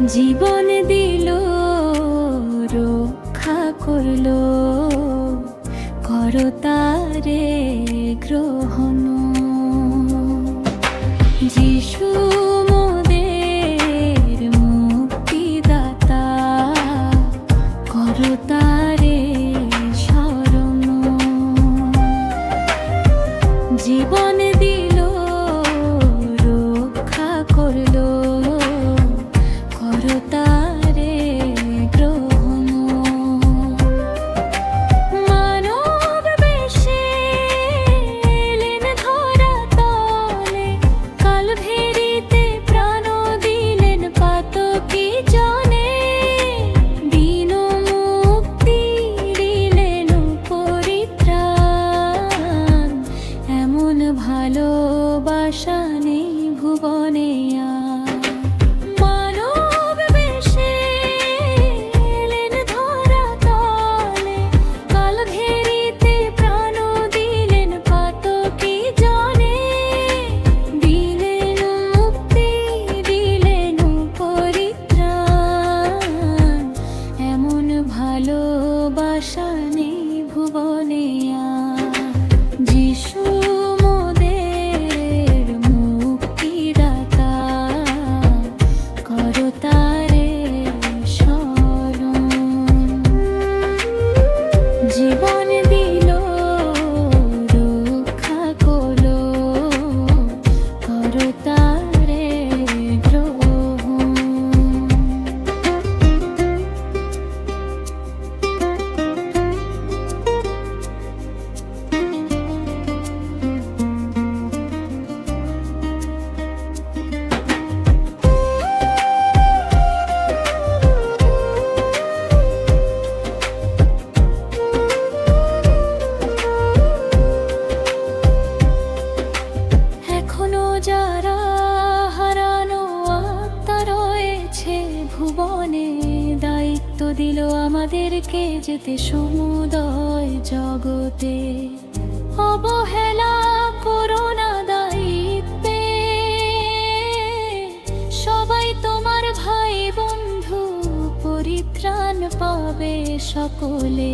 জীবন দিল, রক্ষা করল, করো তারে গ্রহণ। যিশু মোদের মুক্তিদাতা, করো তারে স্মরণ। জীবন দিল, রক্ষা করল, করো তারে গ্রহণ। মানব বেশে এলেন ধরা তলে, কালভেরিতে প্রাণ দিলেন পাতকী জনে। দিন মুক্তি দিলেন পরিত্রাণ, এমন ভালোবাসা নেই ভুবনে আর। মানব বেশে এলেন ধরা তলে, কালঘেরিতে প্রাণ দিলেন পাতকী জনে। দিলেন মুক্তি দিলেন পরিত্রাণ, এমন ভালোবাসা নেই ভুবনে আর। যিশু মোদের মুক্তিদাতা, করো তারে স্মরণ। জীবন দিল, রক্ষা করল, করো তারে গ্রহণ। এখনো যারা হারানো আত্মা রয়েছে ভুবনে, দায়িত্ব দিল আমাদেরকে যেতে সমুদয় জগতে। অবহেলা করো না দায়িত্বে, সবাই তোমার ভাই বন্ধু, পরিত্রাণ পাবে সকলে।